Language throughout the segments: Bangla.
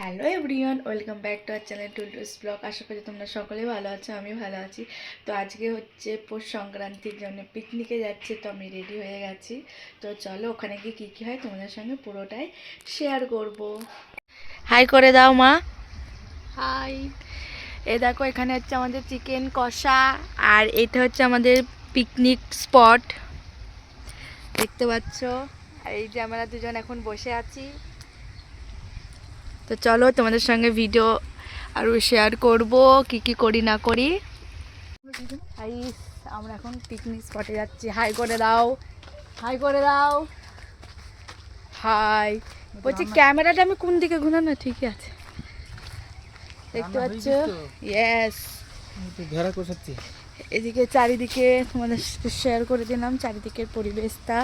Hello everyone, welcome back to our channel টুলটুস ব্লগ। আশা করি তোমরা সকলেই ভালো আছো, আমি ভালো আছি। তো আজকে হচ্ছে পৌষ সংক্রান্তির জন্য পিকনিকে যাচ্ছে, তো আমি রেডি হয়ে গেছি। তো চলো ওখানে গিয়ে কী কী হয় তোমাদের সঙ্গে পুরোটাই শেয়ার করব। হাই করে দাও মা। হাই। এ দেখো এখানে হচ্ছে আমাদের চিকেন কষা, আর এটা হচ্ছে আমাদের পিকনিক স্পট, দেখতে পাচ্ছ। আর এই যে আমরা দুজন এখন বসে আছি। তো চলো তোমাদের সঙ্গে ভিডিও আরও শেয়ার করব, কি কি করি না করি। হাই, আমরা এখন পিকনিক স্পটে যাচ্ছি। হাই করে দাও, হাই করে দাও। হাই। বলছি ক্যামেরাটা আমি কোন দিকে ঘুরানো? ঠিকই আছে, দেখতে পাচ্ছ। ইয়েস। এদিকে চারিদিকে তোমাদের শেয়ার করে দিলাম চারিদিকের পরিবেশটা।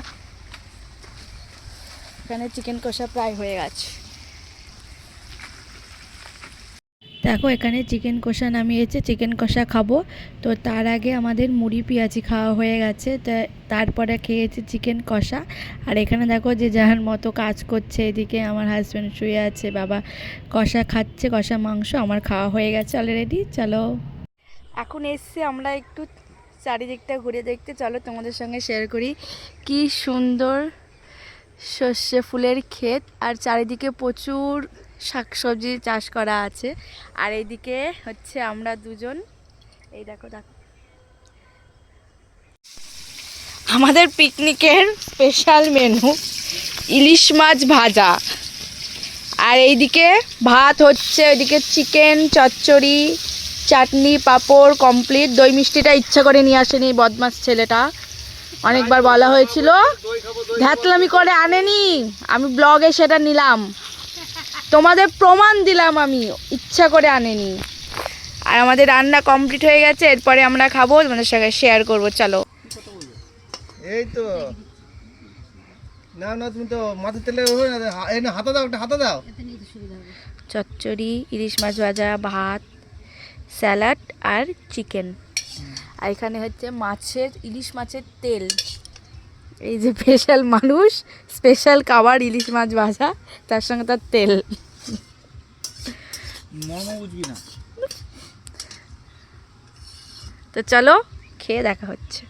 এখানে চিকেন কষা প্রায় হয়ে গেছে। দেখো এখানে চিকেন কষা নামিয়েছে, চিকেন কষা খাবো। তো তার আগে আমাদের মুড়ি পেঁয়াজি খাওয়া হয়ে গেছে, তারপরে খেয়েছি চিকেন কষা। আর এখানে দেখো যে যার মতো কাজ করছে, এদিকে আমার হাজব্যান্ড শুয়ে আছে, বাবা কষা খাচ্ছে, কষা মাংস। আমার খাওয়া হয়ে গেছে অলরেডি। চলো এখন এসছি আমরা একটু চারিদিকটা ঘুরে দেখতে। চলো তোমাদের সঙ্গে শেয়ার করি কি সুন্দর সর্ষে ফুলের ক্ষেত, আর চারিদিকে প্রচুর শাকসবজি চাষ করা আছে। আর এইদিকে হচ্ছে আমরা দুজন, এই দেখো দেখো আমাদের পিকনিকের স্পেশাল মেনু ইলিশ মাছ ভাজা। আর এইদিকে ভাত হচ্ছে, ওইদিকে চিকেন চচ্চড়ি, চাটনি, পাঁপড় কমপ্লিট। দই মিষ্টিটা ইচ্ছা করে নিয়ে আসেনি বদমাস ছেলেটা, অনেকবার বলা হয়েছিল, ধ্যাতলামি করে আনেনি। আমি ব্লগে সেটা নিলাম, তোমাদের প্রমাণ দিলাম, আমি ইচ্ছা করে আনেনি। আর আমাদের রান্না কমপ্লিট হয়ে গেছে, এরপরে আমরা খাবো, তোমাদের সঙ্গে শেয়ার করবো। চলো। এই তো না না, তুমি তো মাথার তেলে এই না, হাতা দাও, একটা হাতা দাও। চচ্চড়ি, ইলিশ মাছ ভাজা, ভাত, স্যালাড আর চিকেন। আর এখানে হচ্ছে মাছের, ইলিশ মাছের তেল। এই যে স্পেশাল মানুষ, স্পেশাল খাবার ইলিশ মাছ ভাজা, তার সঙ্গে তার তেল। মর্ম বুঝবি না। তো চলো খেয়ে দেখা হচ্ছে।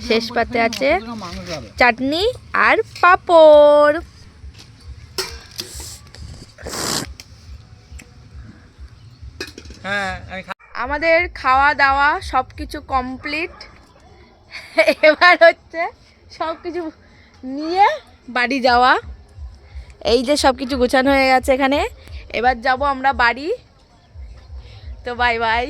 শেষ পাতে আছে চাটনি আর পাঁপড়। হ্যাঁ, আমাদের খাওয়া দাওয়া সব কিছু কমপ্লিট। এবার হচ্ছে সব কিছু নিয়ে বাড়ি যাওয়া। এই যে সব কিছু গোছানো হয়ে গেছে এখানে, এবার যাব আমরা বাড়ি। তো বাই বাই।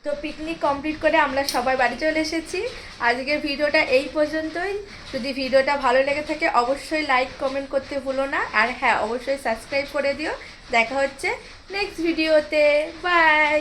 তো পিকনিক কমপ্লিট করে আমরা সবাই বাড়ি চলে এসেছি। আজকের ভিডিওটা এই পর্যন্তই। যদি ভিডিওটা ভালো লেগে থাকে অবশ্যই লাইক কমেন্ট করতে ভুলো না, আর হ্যাঁ অবশ্যই সাবস্ক্রাইব করে দিও। দেখা হচ্ছে নেক্সট ভিডিওতে। বাই।